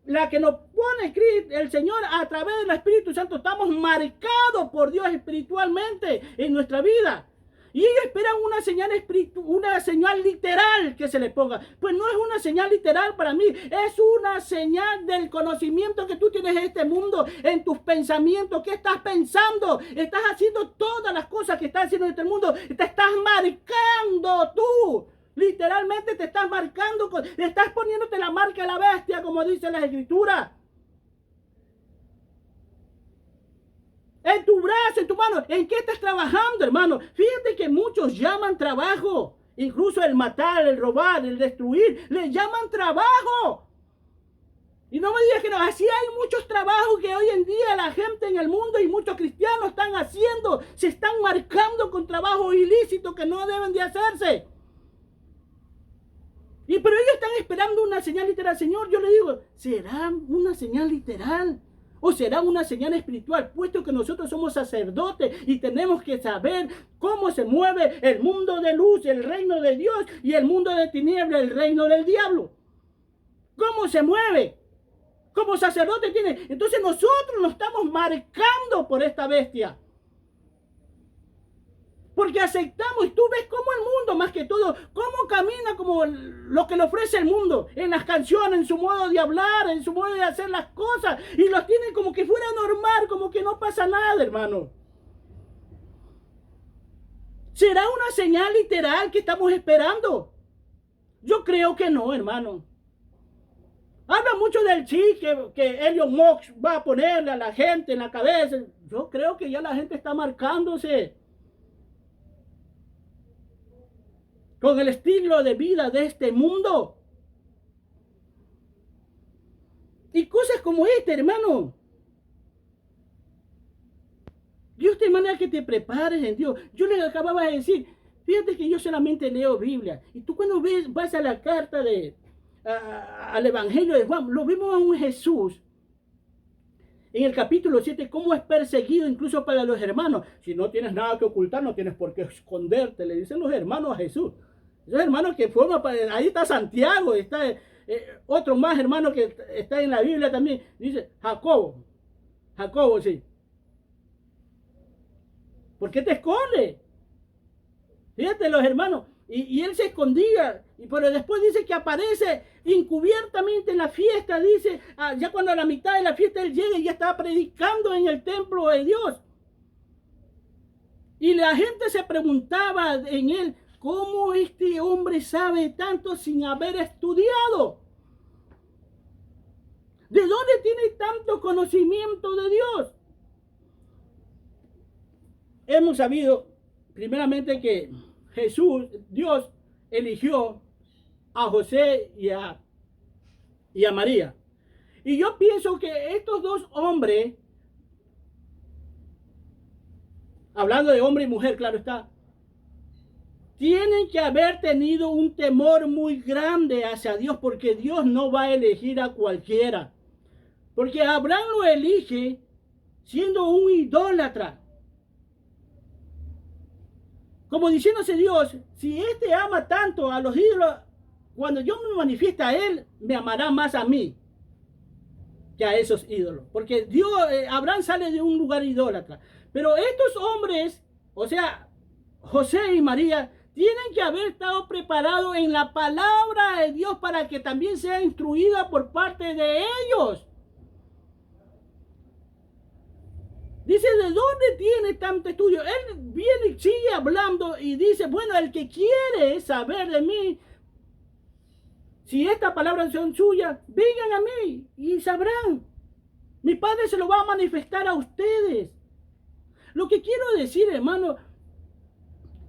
La que nos pone el Señor a través del Espíritu Santo. Estamos marcados por Dios espiritualmente en nuestra vida. Y ellos esperan una señal literal que se le ponga. Pues no es una señal literal para mí. Es una señal del conocimiento que tú tienes en este mundo, en tus pensamientos. ¿Qué estás pensando? Estás haciendo todas las cosas que estás haciendo en este mundo. Te estás marcando tú. Literalmente te estás marcando, estás poniéndote la marca de la bestia, como dice la Escritura. En tu brazo, en tu mano. ¿En qué estás trabajando, hermano? Fíjate que muchos llaman trabajo. Incluso el matar, el robar, el destruir, le llaman trabajo. Y no me digas que no. Así hay muchos trabajos que hoy en día la gente en el mundo y muchos cristianos están haciendo. Se están marcando con trabajos ilícitos que no deben de hacerse. Pero ellos están esperando una señal literal. Señor, yo le digo, ¿será una señal literal? ¿O será una señal espiritual? Puesto que nosotros somos sacerdotes y tenemos que saber cómo se mueve el mundo de luz, el reino de Dios, y el mundo de tinieblas, el reino del diablo. ¿Cómo se mueve? Como sacerdote tiene. Entonces nosotros nos estamos marcando por esta bestia. Porque aceptamos, y tú ves cómo el mundo, más que todo, cómo camina como lo que le ofrece el mundo, en las canciones, en su modo de hablar, en su modo de hacer las cosas, y los tienen como que fuera normal, como que no pasa nada, hermano. ¿Será una señal literal que estamos esperando? Yo creo que no, hermano. Habla mucho del chip que Elon Musk va a ponerle a la gente en la cabeza. Yo creo que ya la gente está marcándose con el estilo de vida de este mundo. Y cosas como esta, hermano. Dios te manda que te prepares en Dios. Yo le acababa de decir, fíjate que yo solamente leo Biblia. Y tú cuando vas a la carta al Evangelio de Juan, lo vemos a un Jesús en el capítulo 7, cómo es perseguido incluso para los hermanos. Si no tienes nada que ocultar, no tienes por qué esconderte, le dicen los hermanos a Jesús. Esos hermanos que forman, ahí está Santiago, está otro más hermano que está en la Biblia también, dice Jacobo, sí. ¿Por qué te escondes? Fíjate los hermanos, y él se escondía, pero después dice que aparece encubiertamente en la fiesta, dice, ya cuando a la mitad de la fiesta él llega y ya estaba predicando en el templo de Dios. Y la gente se preguntaba en él, ¿cómo este hombre sabe tanto sin haber estudiado? ¿De dónde tiene tanto conocimiento de Dios? Hemos sabido, primeramente, que Dios eligió a José y a María. Y yo pienso que estos dos hombres, hablando de hombre y mujer, claro está, tienen que haber tenido un temor muy grande hacia Dios, porque Dios no va a elegir a cualquiera. Porque Abraham lo elige siendo un idólatra. Como diciéndose Dios, si este ama tanto a los ídolos, cuando yo me manifieste a él, me amará más a mí que a esos ídolos. Porque Dios, Abraham sale de un lugar idólatra. Pero estos hombres, o sea, José y María, tienen que haber estado preparados en la palabra de Dios para que también sea instruida por parte de ellos. Dice, ¿de dónde tiene tanto estudio? Él viene y sigue hablando y dice, bueno, el que quiere saber de mí, si estas palabras son suyas, vengan a mí y sabrán. Mi Padre se lo va a manifestar a ustedes. Lo que quiero decir, hermano,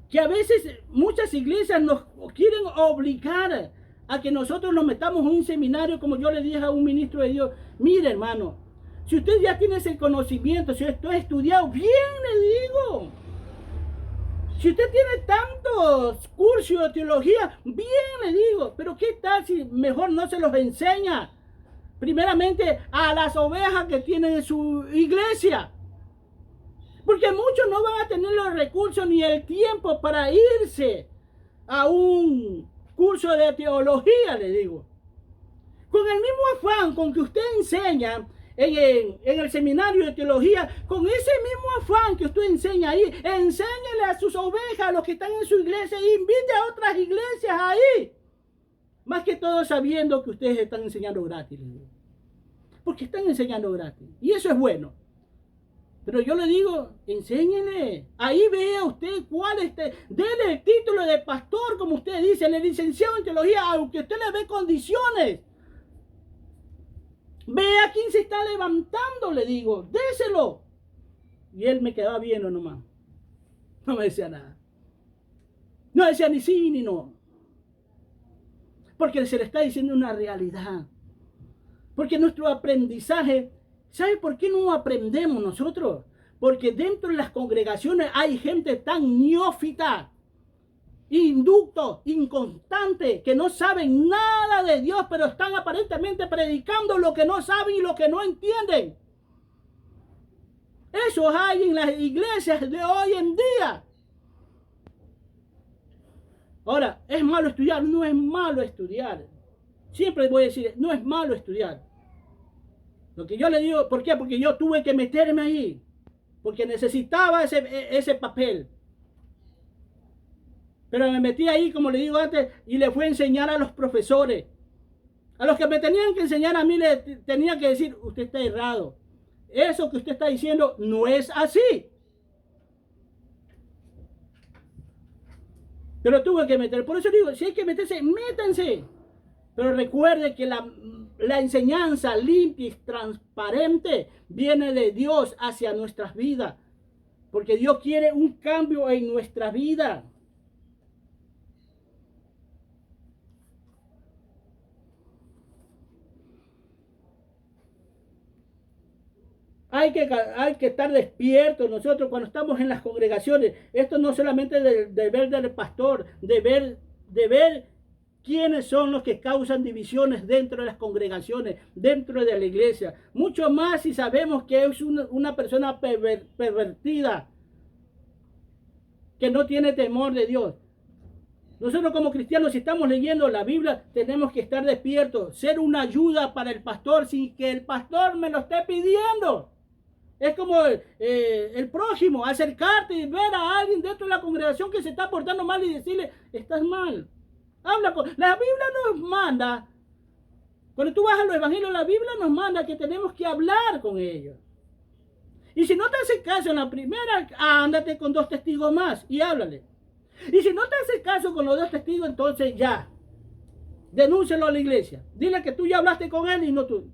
que a veces muchas iglesias nos quieren obligar a que nosotros nos metamos en un seminario, como yo le dije a un ministro de Dios. Mire, hermano, si usted ya tiene ese conocimiento, si usted ha estudiado, bien le digo. Si usted tiene tantos cursos de teología, bien le digo. Pero ¿qué tal si mejor no se los enseña? Primeramente a las ovejas que tienen en su iglesia. Porque muchos no van a tener los recursos ni el tiempo para irse a un curso de teología, le digo. Con el mismo afán con que usted enseña en el seminario de teología, con ese mismo afán que usted enseña ahí, enséñele a sus ovejas, a los que están en su iglesia, e invite a otras iglesias ahí. Más que todo sabiendo que ustedes están enseñando gratis. Porque están enseñando gratis. Y eso es bueno. Pero yo le digo, enséñele. Ahí vea usted cuál es. Dele el título de pastor, como usted dice, el licenciado en teología, aunque usted le ve condiciones. Vea quién se está levantando, le digo, déselo. Y él me quedaba viendo nomás. No me decía nada. No decía ni sí ni no. Porque se le está diciendo una realidad. Porque nuestro aprendizaje, ¿sabe por qué no aprendemos nosotros? Porque dentro de las congregaciones hay gente tan neófita, inductos, inconstantes, que no saben nada de Dios, pero están aparentemente predicando lo que no saben y lo que no entienden. Eso hay en las iglesias de hoy en día. Ahora, ¿es malo estudiar? No es malo estudiar. Siempre voy a decir, no es malo estudiar. Lo que yo le digo, ¿por qué? Porque yo tuve que meterme ahí. Porque necesitaba ese papel. Pero me metí ahí, como le digo antes, y le fui a enseñar a los profesores. A los que me tenían que enseñar a mí, le tenía que decir, usted está errado. Eso que usted está diciendo no es así. Pero tuve que meter. Por eso digo, si hay que meterse, métanse. Pero recuerde que la enseñanza limpia y transparente viene de Dios hacia nuestras vidas. Porque Dios quiere un cambio en nuestra vida. Hay que estar despiertos nosotros cuando estamos en las congregaciones. Esto no solamente de ver del pastor, de ver quiénes son los que causan divisiones dentro de las congregaciones, dentro de la iglesia. Mucho más si sabemos que es una persona pervertida, que no tiene temor de Dios. Nosotros como cristianos, si estamos leyendo la Biblia, tenemos que estar despiertos, ser una ayuda para el pastor sin que el pastor me lo esté pidiendo. Es como el prójimo, acercarte y ver a alguien dentro de la congregación que se está portando mal y decirle, estás mal. La Biblia nos manda, cuando tú vas a los evangelios, la Biblia nos manda que tenemos que hablar con ellos. Y si no te hace caso en la primera, ándate con 2 testigos más y háblale. Y si no te hace caso con los 2 testigos, entonces ya, denúncialo a la iglesia. Dile que tú ya hablaste con él y no tú.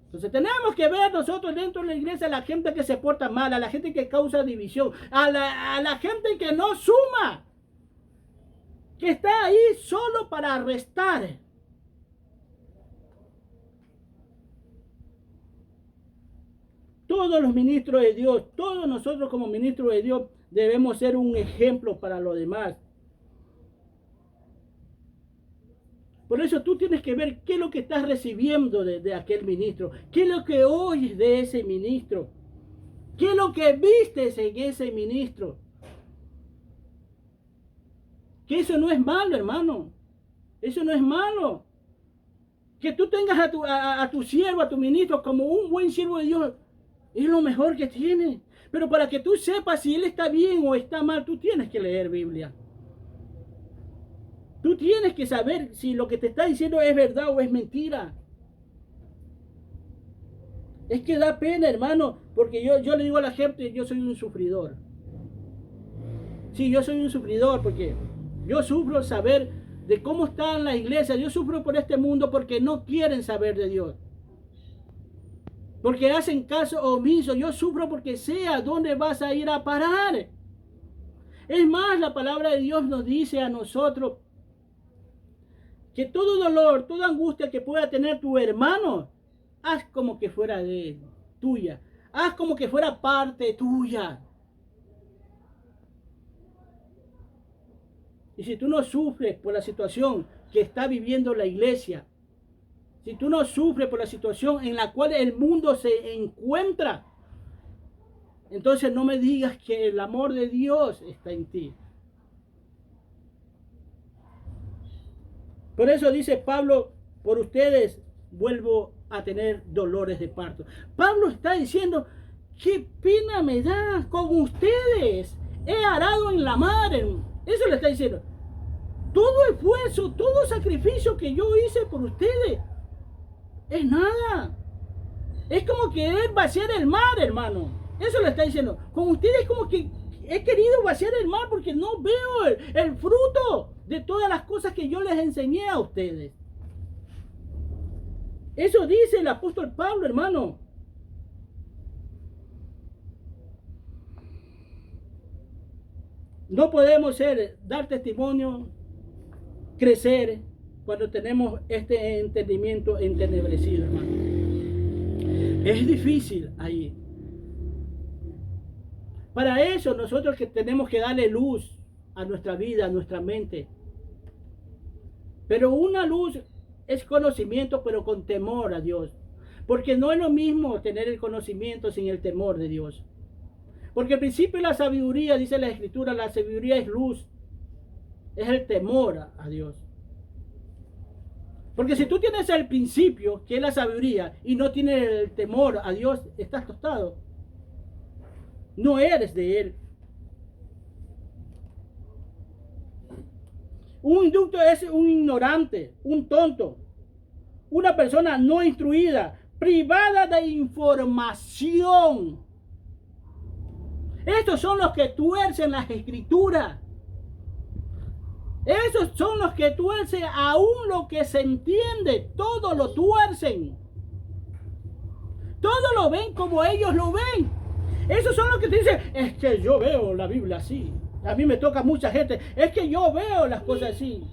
Entonces tenemos que ver nosotros dentro de la iglesia a la gente que se porta mal, a la gente que causa división, a la gente que no suma, que está ahí solo para restar. Todos los ministros de Dios, todos nosotros como ministros de Dios debemos ser un ejemplo para los demás. Por eso tú tienes que ver qué es lo que estás recibiendo de aquel ministro, qué es lo que oyes de ese ministro, qué es lo que vistes en ese ministro. Que eso no es malo, hermano. Eso no es malo. Que tú tengas a tu siervo, a tu ministro como un buen siervo de Dios, es lo mejor que tiene. Pero para que tú sepas si él está bien o está mal, tú tienes que leer Biblia. Tú tienes que saber si lo que te está diciendo es verdad o es mentira. Es que da pena, hermano, porque yo le digo a la gente, yo soy un sufridor. Sí, yo soy un sufridor porque yo sufro saber de cómo están las iglesias. Yo sufro por este mundo porque no quieren saber de Dios. Porque hacen caso omiso. Yo sufro porque sé a dónde vas a ir a parar. Es más, la palabra de Dios nos dice a nosotros que todo dolor, toda angustia que pueda tener tu hermano, haz como que fuera de él, tuya. Haz como que fuera parte tuya. Y si tú no sufres por la situación que está viviendo la iglesia, si tú no sufres por la situación en la cual el mundo se encuentra, entonces no me digas que el amor de Dios está en ti. Por eso dice Pablo, por ustedes vuelvo a tener dolores de parto. Pablo está diciendo, qué pena me da con ustedes. He arado en la mar. Eso le está diciendo. Todo esfuerzo, todo sacrificio que yo hice por ustedes es nada. Es como querer vaciar el mar, hermano. Eso le está diciendo. Con ustedes como que he querido vaciar el mar porque no veo el fruto de todas las cosas que yo les enseñé a ustedes. Eso dice el apóstol Pablo, hermano. No podemos dar testimonio, crecer cuando tenemos este entendimiento entenebrecido, hermano. Es difícil ahí. Para eso nosotros que tenemos que darle luz a nuestra vida, a nuestra mente. Pero una luz es conocimiento, pero con temor a Dios. Porque no es lo mismo tener el conocimiento sin el temor de Dios. Porque al principio la sabiduría, dice la Escritura, la sabiduría es luz. Es el temor a Dios. Porque si tú tienes el principio, que es la sabiduría, y no tienes el temor a Dios, estás tostado. No eres de Él. Un inducto es un ignorante, un tonto, una persona no instruida, privada de información. Estos son los que tuercen las escrituras. Esos son los que tuercen aún lo que se entiende, todo lo tuercen. Todo lo ven como ellos lo ven. Esos son los que te dicen, es que yo veo la Biblia así. A mí me toca mucha gente, es que yo veo las cosas así.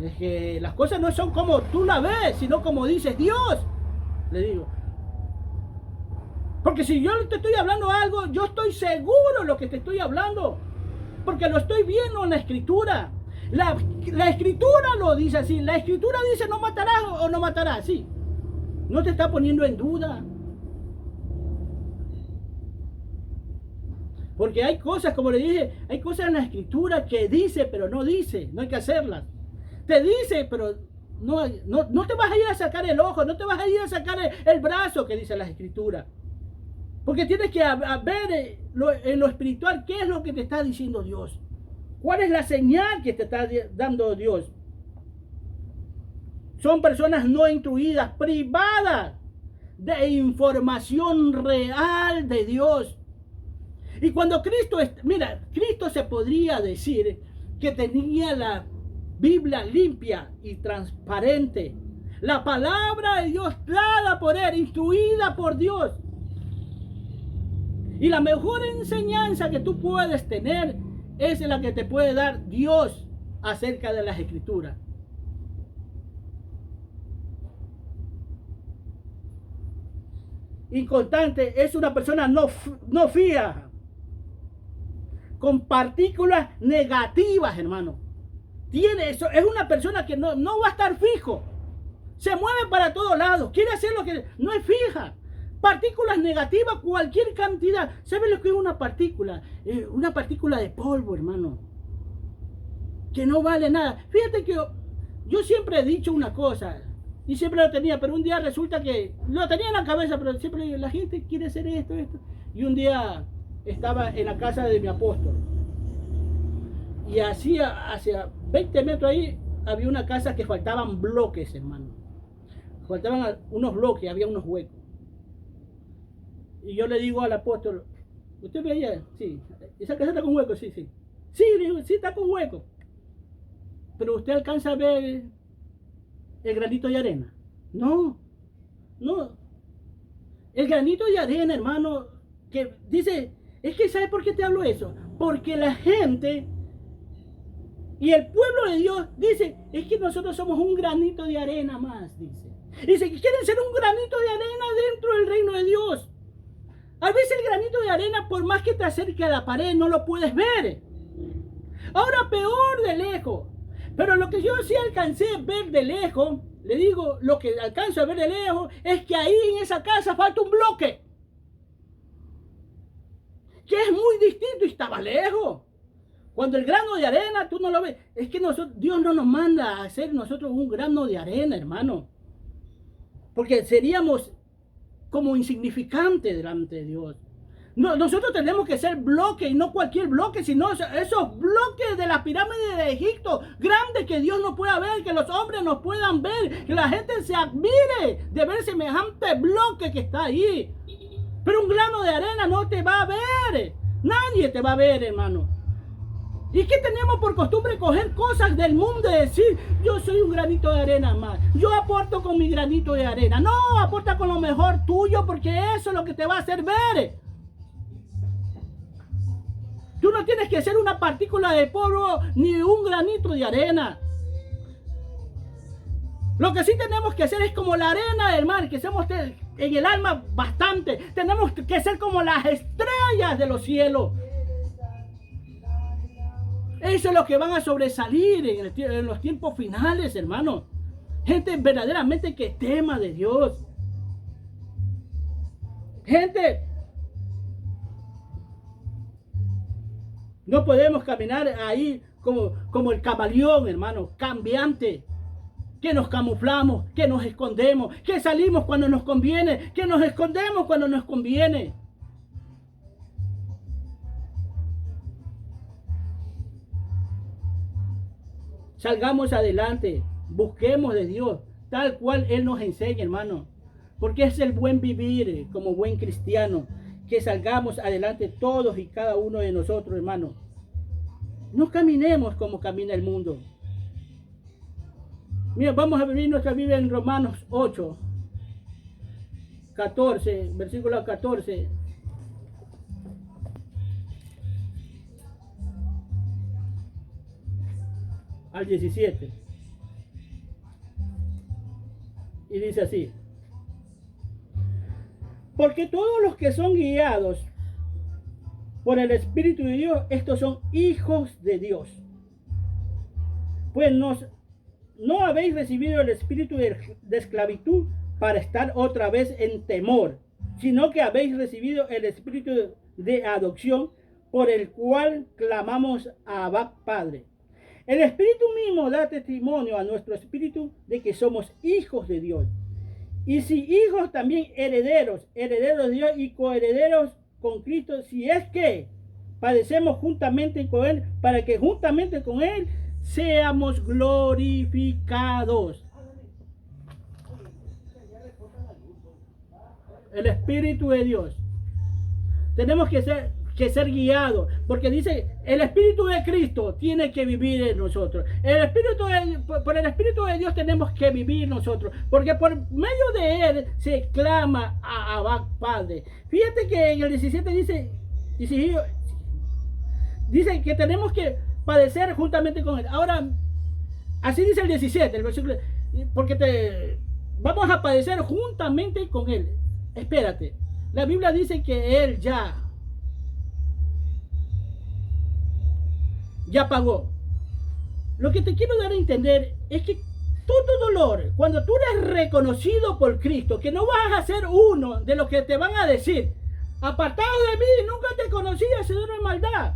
Es que las cosas no son como tú las ves, sino como dices Dios. Le digo. Porque si yo te estoy hablando algo, yo estoy seguro de lo que te estoy hablando. Porque lo estoy viendo en la Escritura. La Escritura lo dice así. La Escritura dice no matarás o no matarás. Sí. No te está poniendo en duda. Porque hay cosas, como le dije, hay cosas en la Escritura que dice, pero no dice. No hay que hacerlas. Te dice, pero no te vas a ir a sacar el ojo, no te vas a ir a sacar el brazo que dice la Escritura. Porque tienes que ver en lo espiritual qué es lo que te está diciendo Dios. ¿Cuál es la señal que te está dando Dios? Son personas no instruidas, privadas de información real de Dios. Y cuando Cristo se podría decir que tenía la Biblia limpia y transparente. La palabra de Dios dada por Él, instruida por Dios. Y la mejor enseñanza que tú puedes tener es la que te puede dar Dios acerca de las Escrituras. Inconstante es una persona no fija, con partículas negativas, hermano. Tiene eso, es una persona que no va a estar fijo. Se mueve para todos lados, quiere hacer lo que no es fija. Partículas negativas, cualquier cantidad. ¿Sabe lo que es una partícula? Una partícula de polvo, hermano. Que no vale nada. Fíjate que yo siempre he dicho una cosa. Y siempre lo tenía, pero un día resulta que lo tenía en la cabeza, pero siempre la gente quiere hacer esto. Y un día estaba en la casa de mi apóstol. Y hacia 20 metros ahí había una casa que faltaban bloques, hermano. Faltaban unos bloques, había unos huecos. Y yo le digo al apóstol, ¿usted ve allá? Sí. ¿Esa casa está con hueco? Sí, sí. Sí, digo, sí está con hueco. Pero usted alcanza a ver el granito de arena. No. El granito de arena, hermano, que dice, es que ¿sabe por qué te hablo eso? Porque la gente y el pueblo de Dios dice, es que nosotros somos un granito de arena más, dice. Dice que quieren ser un granito de arena dentro del reino de Dios. A veces el granito de arena, por más que te acerque a la pared, no lo puedes ver. Ahora peor de lejos. Pero lo que yo sí alcancé a ver de lejos, le digo, lo que alcanzo a ver de lejos, es que ahí en esa casa falta un bloque. Que es muy distinto y estaba lejos. Cuando el grano de arena tú no lo ves, es que Dios no nos manda a hacer nosotros un grano de arena, hermano. Porque seríamos como insignificantes delante de Dios. No, nosotros tenemos que ser bloques y no cualquier bloque, sino esos bloques de la pirámide de Egipto, grandes que Dios no pueda ver, que los hombres nos puedan ver, que la gente se admire de ver semejante bloque que está ahí. Pero un grano de arena no te va a ver, nadie te va a ver, hermano. ¿Y qué tenemos por costumbre? Coger cosas del mundo y decir, yo soy un granito de arena más. Yo aporto con mi granito de arena. No, aporta con lo mejor tuyo porque eso es lo que te va a hacer ver. Tú no tienes que ser una partícula de polvo ni un granito de arena. Lo que sí tenemos que hacer es como la arena del mar, que somos en el alma bastante. Tenemos que ser como las estrellas de los cielos. Eso es lo que van a sobresalir en los tiempos finales, hermano. Gente verdaderamente que tema de Dios. Gente, no podemos caminar ahí como el camaleón, hermano, cambiante. Que nos camuflamos, que nos escondemos, que salimos cuando nos conviene, que nos escondemos cuando nos conviene. Salgamos adelante, busquemos de Dios, tal cual Él nos enseña, hermano. Porque es el buen vivir como buen cristiano, que salgamos adelante todos y cada uno de nosotros, hermano. No caminemos como camina el mundo. Mira, vamos a abrir nuestra Biblia en Romanos 8, 14, versículo 14. Al 17. Y dice así: porque todos los que son guiados por el Espíritu de Dios, estos son hijos de Dios. Pues no habéis recibido el espíritu de esclavitud para estar otra vez en temor, sino que habéis recibido el espíritu de adopción, por el cual clamamos a Abba, Padre. El Espíritu mismo da testimonio a nuestro espíritu de que somos hijos de Dios. Y si hijos, también herederos, herederos de Dios y coherederos con Cristo, si es que padecemos juntamente con Él, para que juntamente con Él seamos glorificados. El Espíritu de Dios. Tenemos que ser guiados, porque dice, el Espíritu de Cristo tiene que vivir en nosotros. Por el Espíritu de Dios tenemos que vivir nosotros, porque por medio de Él se clama a Abba, Padre. Fíjate que en el 17 dice que tenemos que padecer juntamente con Él. Ahora, así dice el 17, el versículo, porque vamos a padecer juntamente con Él. Espérate, la Biblia dice que Él ya pagó. Lo que te quiero dar a entender es que todo dolor, cuando tú eres reconocido por Cristo, que no vas a ser uno de los que te van a decir, apartado de mí, nunca te conocí, hacedor de maldad.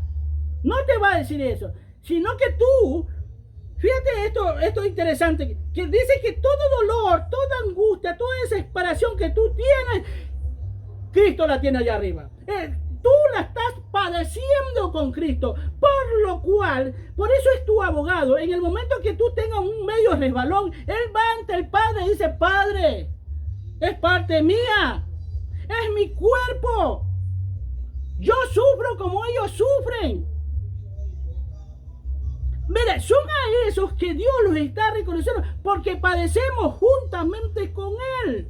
No te va a decir eso, sino que tú, fíjate esto es interesante, que dice que todo dolor, toda angustia, toda desesperación que tú tienes, Cristo la tiene allá arriba. Tú la estás padeciendo con Cristo, por lo cual, por eso es tu abogado. En el momento que tú tengas un medio resbalón, Él va ante el Padre y dice, Padre, es parte mía, es mi cuerpo, yo sufro como ellos sufren. Mira, son a esos que Dios los está reconociendo, porque padecemos juntamente con Él.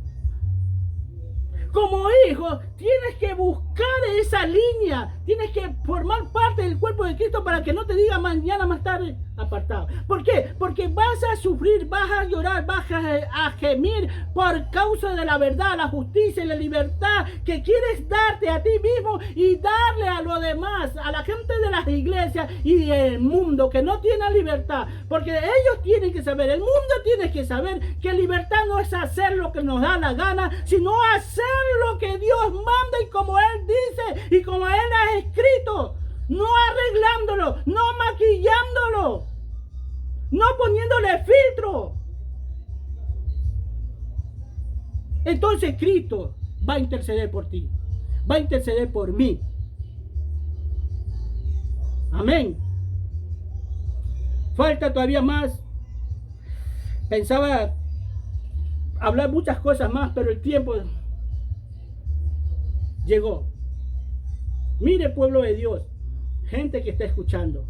Como hijo, tienes que buscar esa línea, tienes que formar parte del cuerpo de Cristo para que no te diga mañana más tarde apartado. ¿Por qué? Porque vas a sufrir, vas a llorar, vas a gemir por causa de la verdad, la justicia y la libertad que quieres darte a ti mismo y darle a los demás, a la gente de las iglesias y del mundo que no tiene libertad. Porque ellos tienen que saber, el mundo tiene que saber que libertad no es hacer lo que nos da la gana, sino hacer lo que Dios manda y como Él dice y como Él ha escrito. No arreglándolo, no maquillándolo, no poniéndole filtro. Entonces Cristo va a interceder por ti, va a interceder por mí. Amén. Falta todavía más. Pensaba hablar muchas cosas más, pero el tiempo llegó. Mire, pueblo de Dios, gente que está escuchando,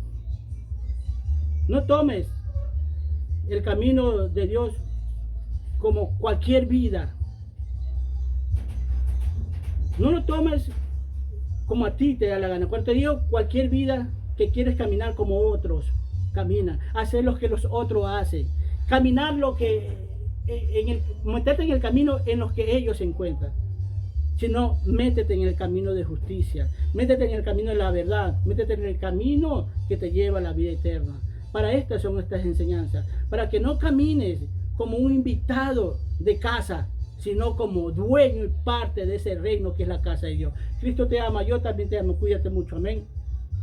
no tomes el camino de Dios como cualquier vida. No lo tomes como a ti te da la gana. Cuando te digo cualquier vida, que quieres caminar como otros caminan, hacer lo que los otros hacen, caminar meterte en el camino en los que ellos se encuentran. Sino métete en el camino de justicia, métete en el camino de la verdad, métete en el camino que te lleva a la vida eterna. Para estas son estas enseñanzas, para que no camines como un invitado de casa, sino como dueño y parte de ese reino que es la casa de Dios. Cristo te ama, yo también te amo, cuídate mucho, amén.